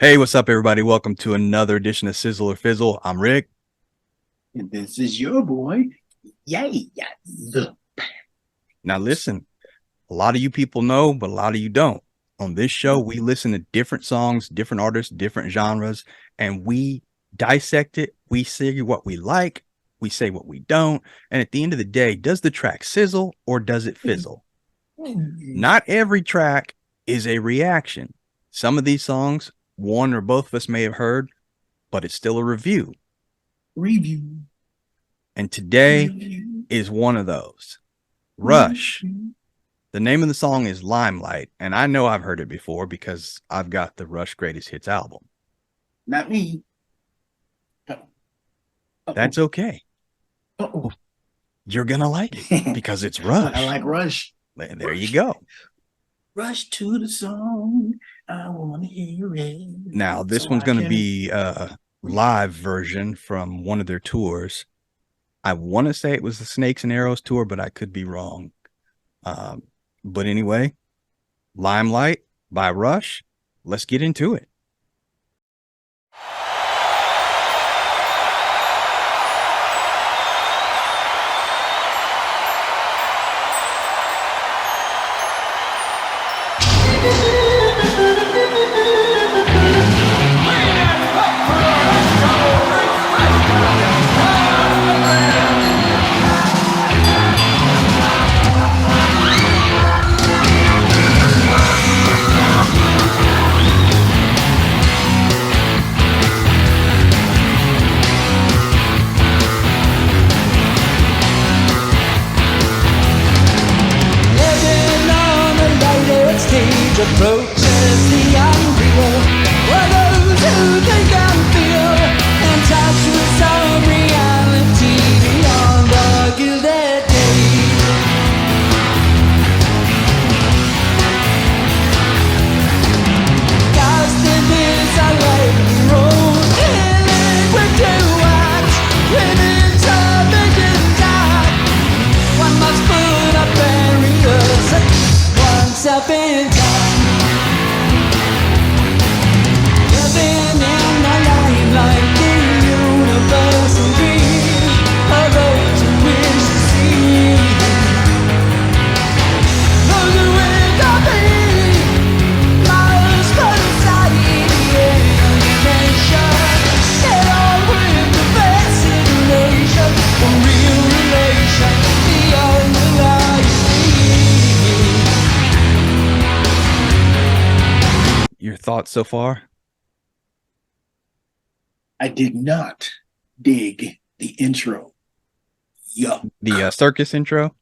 Hey, what's up, everybody? Welcome to another edition of Sizzle or Fizzle. I'm Rick. And this is your boy. Yay. Now, listen, a lot of you people know, but a lot of you don't. On this show, we listen to different songs, different artists, different genres, and we dissect it. We say what we like, we say what we don't. And at the end of the day, does the track sizzle or does it fizzle? Not every track is a reaction. Some of these songs, one or both of us may have heard, but it's still a review. Review. And today is one of those. Rush. The name of the song is Limelight, and I know I've heard it before because I've got the Rush Greatest Hits album. Not me. That's okay. You're gonna like it because it's Rush. I like Rush. There you go. Rush to the song. I want to hear it. Now, this one's going to be a live version from one of their tours. I want to say it was the Snakes and Arrows tour, but I could be wrong. But anyway, Limelight by Rush. Let's get into it. Approaches the unreal for those who think and feel and touch with some reality beyond the gilded days. Cast in this unlikely road, feeling quick to act within submission time. One must put up barriers, oneself in time. Your thoughts so far? I did not dig the intro. Yup. The circus intro?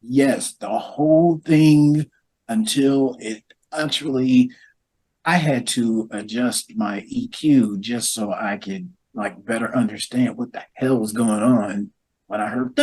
Yes, the whole thing until it actually, I had to adjust my EQ just so I could like better understand what the hell was going on when I heard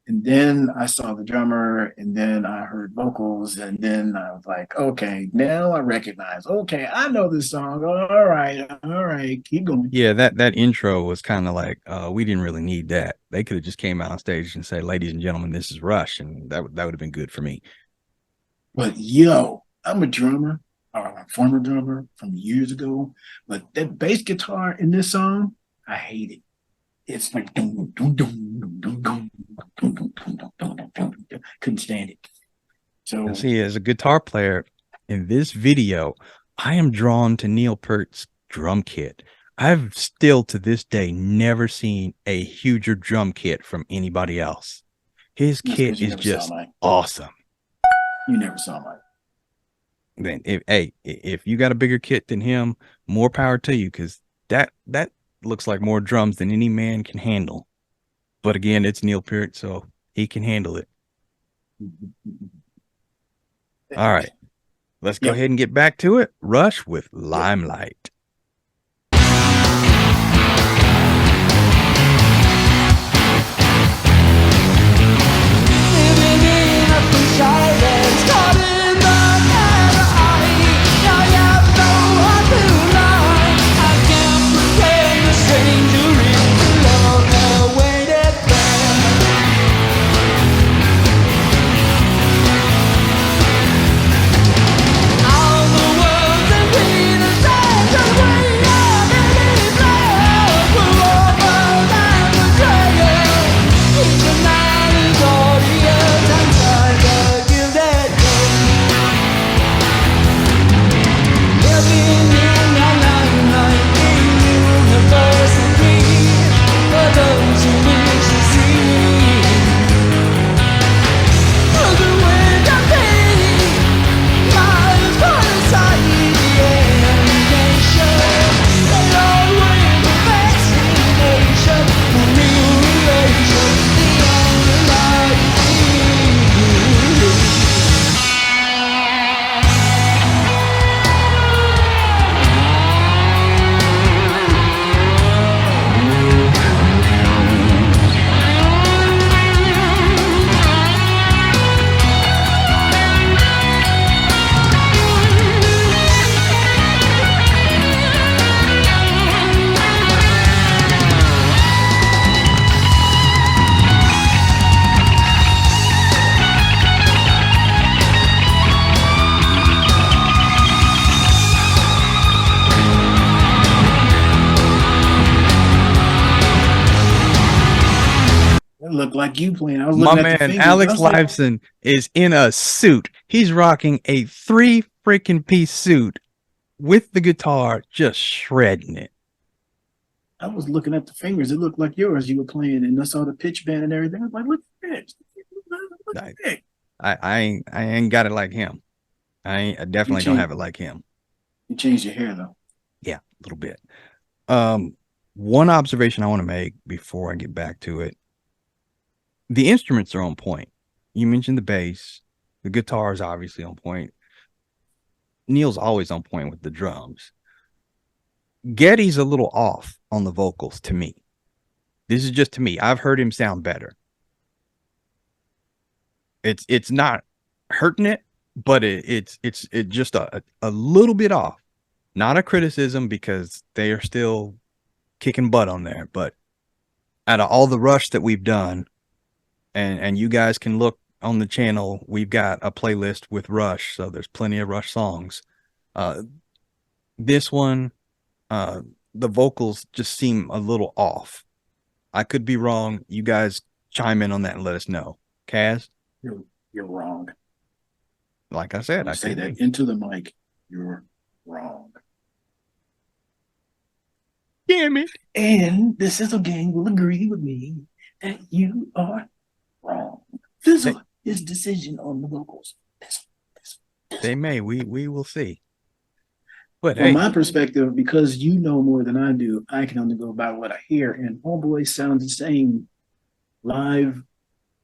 and then I saw the drummer and then I heard vocals and then I was like, okay, now I recognize. Okay, I know this song. All right, keep going. Yeah, that intro was kind of like, we didn't really need that. They could have just came out on stage and say, ladies and gentlemen, this is Rush, and that would have been good for me. But yo, I'm a drummer, or a former drummer from years ago, but that bass guitar in this song, I hate it. It's like couldn't stand it. So see, as a guitar player in this video, I am drawn to Neil Peart's drum kit. I've still to this day never seen a huger drum kit from anybody else. His kit is just awesome. You never saw mine. Then if you got a bigger kit than him, more power to you, because that looks like more drums than any man can handle. But again, it's Neil Peart, so he can handle it. All right, let's go ahead and get back to it. Rush with Limelight. All the world's looked like you playing. I was My looking at the man fingers. I Alex was like, Lifeson is in a suit. He's rocking a 3 freaking piece suit with the guitar, just shredding it. I was looking at the fingers. It looked like yours. You were playing, and I saw the pitch bend and everything. I was like, look at this. Look at that. I ain't got it like him. I definitely don't have it like him. You changed your hair though. Yeah, a little bit. One observation I want to make before I get back to it. The instruments are on point. You mentioned the bass. The guitar is obviously on point. Neil's always on point with the drums. Getty's a little off on the vocals to me. This is just to me. I've heard him sound better. It's not hurting it, but it's just a little bit off. Not a criticism because they are still kicking butt on there, but out of all the Rush that we've done, and you guys can look on the channel, we've got a playlist with Rush, so there's plenty of Rush songs. This one, the vocals just seem a little off. I could be wrong. You guys chime in on that and let us know. Kaz? You're wrong. Like I said, I say could that be. into the mic. You're wrong. Damn it. And the Sizzle Gang will agree with me that you are wrong. Fizzle his decision on the vocals. They may. We will see. But From my perspective, because you know more than I do, I can only go by what I hear. And Homeboy sounds the same live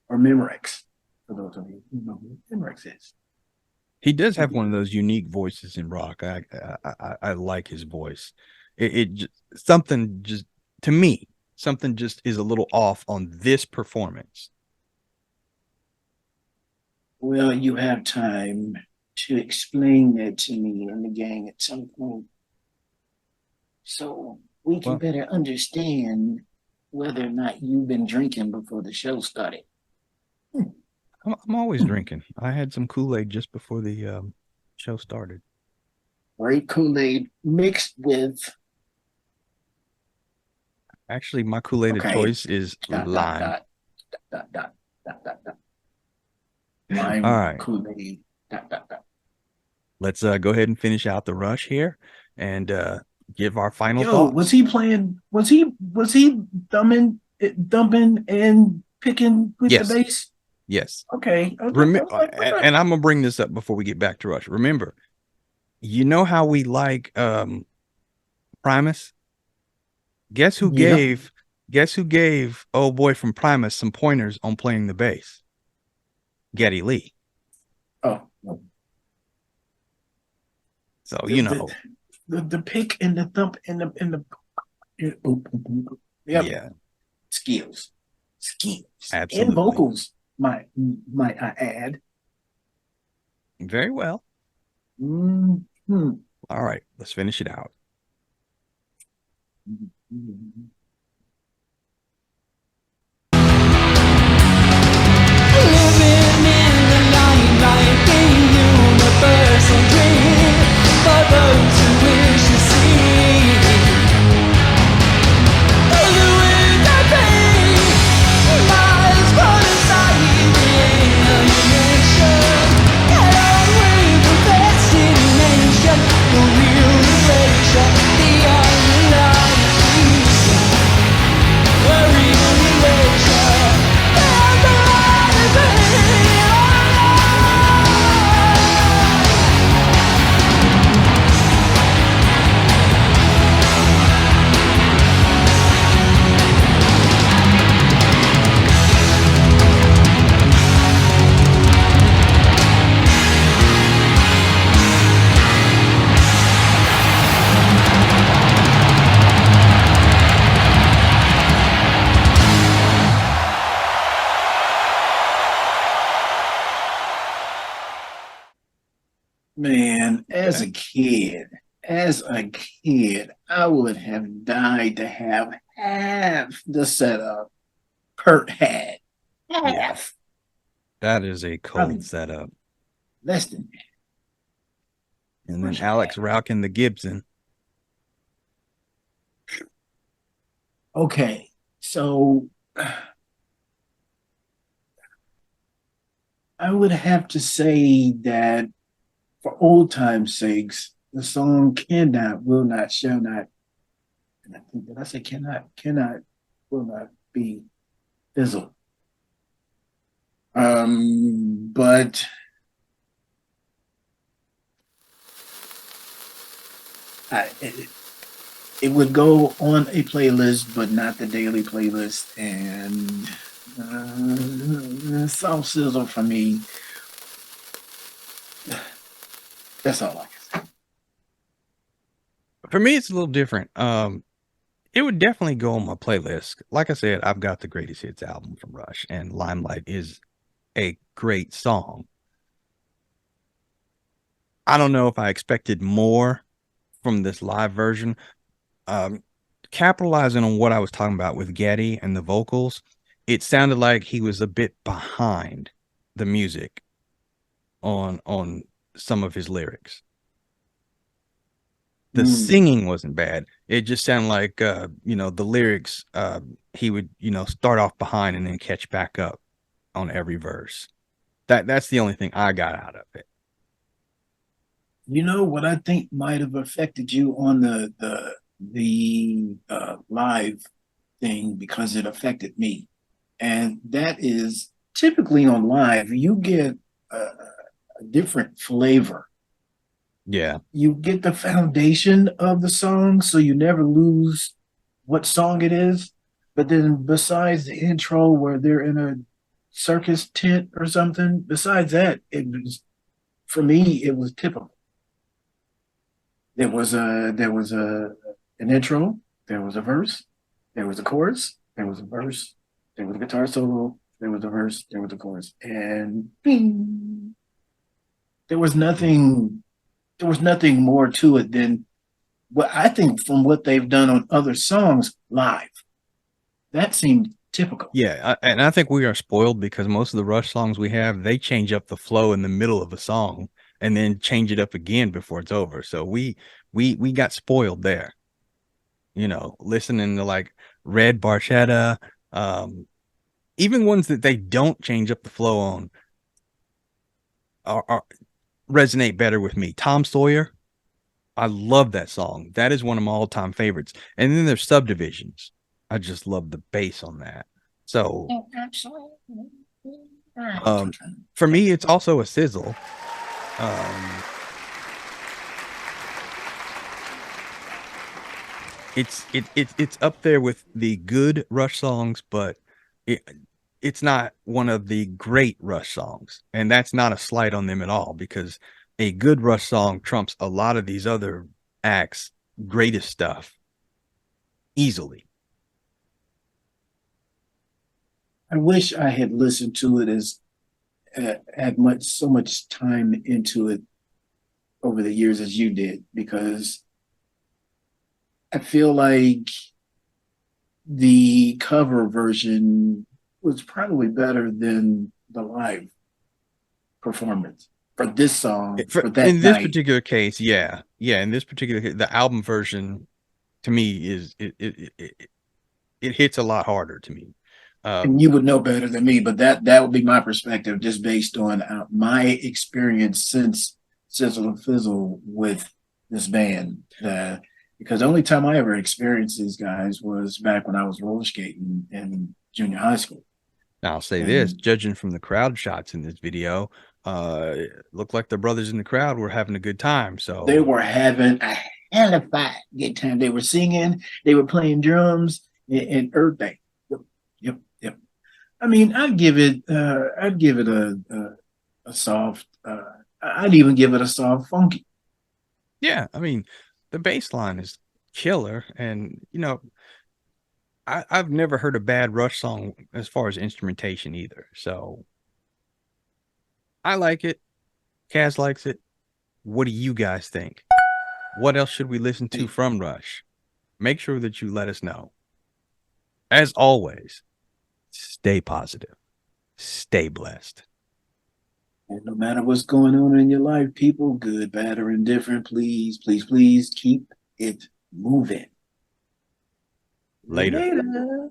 or Memorex. For those of you who know who Memorex is. he does have one of those unique voices in rock. I like his voice. It just, something just to me, something just is a little off on this performance. Well, you have time to explain that to me and the gang at some point, so we can better understand whether or not you've been drinking before the show started. I'm always drinking. I had some Kool-Aid just before the show started. Great Kool-Aid mixed with. Actually, my Kool-Aid of choice is lime. Lime. All right. Kool-Aid. Let's go ahead and finish out the Rush here and give our final Yo, thoughts. was he playing? Was he dumping and picking with the bass? Yes. Okay. And I'm gonna bring this up before we get back to Rush. Remember, you know how we like Primus? Guess who gave old boy from Primus some pointers on playing the bass? Geddy Lee. Oh, no. So you know the pick and the thump and the yeah. Skills. Absolutely. And vocals, might I add. Very well. Mm-hmm. All right, let's finish it out. Mm-hmm. Living in the limelight, a universal dream for those who wish to see. Following that pain, miles from inside the alienation, along with the destination, the realization, the unrealized the realization. Man, as a kid, I would have died to have half the setup Kurt had. Half. That is a cold setup. Less than that. And then Alex rocking the Gibson. Okay, so I would have to say that for old time's sakes, the song cannot, will not, shall not, and I think that I say cannot, will not be fizzled. But it would go on a playlist, but not the daily playlist. And Soft Sizzle for me, that's all I can say. For me, it's a little different. It would definitely go on my playlist. Like I said, I've got the greatest hits album from Rush, and Limelight is a great song. I don't know if I expected more from this live version. Um, Capitalizing on what I was talking about with Getty and the vocals, it sounded like he was a bit behind the music on some of his lyrics. The singing wasn't bad. It just sounded like the lyrics he would, start off behind and then catch back up on every verse. That's the only thing I got out of it. You know what I think might have affected you on the live thing because it affected me, and that is typically on live you get a different flavor. Yeah. You get the foundation of the song, so you never lose what song it is. But then, besides the intro where they're in a circus tent or something, besides that, it was for me it was typical. There was an intro, there was a verse, there was a chorus, there was a verse, there was a guitar solo, there was a verse, there was a chorus, and bing, there was nothing more to it than what I think from what they've done on other songs live. That seemed typical. Yeah, and I think we are spoiled because most of the Rush songs we have, they change up the flow in the middle of a song and then change it up again before it's over. So we got spoiled there. Listening to like Red Barchetta, even ones that they don't change up the flow on are resonate better with me. Tom Sawyer, I love that song. That is one of my all-time favorites. And then there's Subdivisions. I just love the bass on that. So for me, it's also a sizzle. It's up there with the good Rush songs, but it's not one of the great Rush songs, and that's not a slight on them at all because a good Rush song trumps a lot of these other acts' greatest stuff easily. I wish I had listened to it as had so much time into it over the years as you did, because I feel like the cover version was probably better than the live performance for this song for that in this night. particular case. In this particular case, the album version to me is it hits a lot harder to me. And you would know better than me, but that would be my perspective, just based on my experience since Sizzle and Fizzle with this band. Because the only time I ever experienced these guys was back when I was roller skating in junior high school. Now I'll say this, judging from the crowd shots in this video, it looked like the brothers in the crowd were having a good time. So they were having a hell of a good time. They were singing, they were playing drums and everything. Yep. I mean, I'd give it a soft. I'd even give it a soft funky. Yeah, I mean, the bass line is killer, and I've never heard a bad Rush song as far as instrumentation either. So I like it. Kaz likes it. What do you guys think? What else should we listen to from Rush? Make sure that you let us know. As always, stay positive. Stay blessed. And no matter what's going on in your life, people, good, bad, or indifferent, please keep it moving. Later.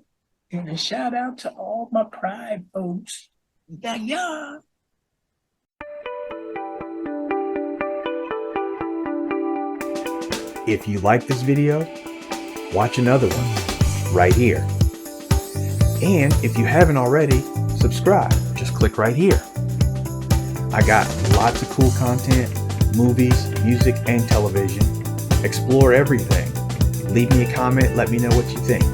And a shout out to all my Pride folks. Yeah. If you like this video, watch another one right here. And if you haven't already, subscribe. Just click right here. I got lots of cool content, movies, music, and television. Explore everything. Leave me a comment, let me know what you think.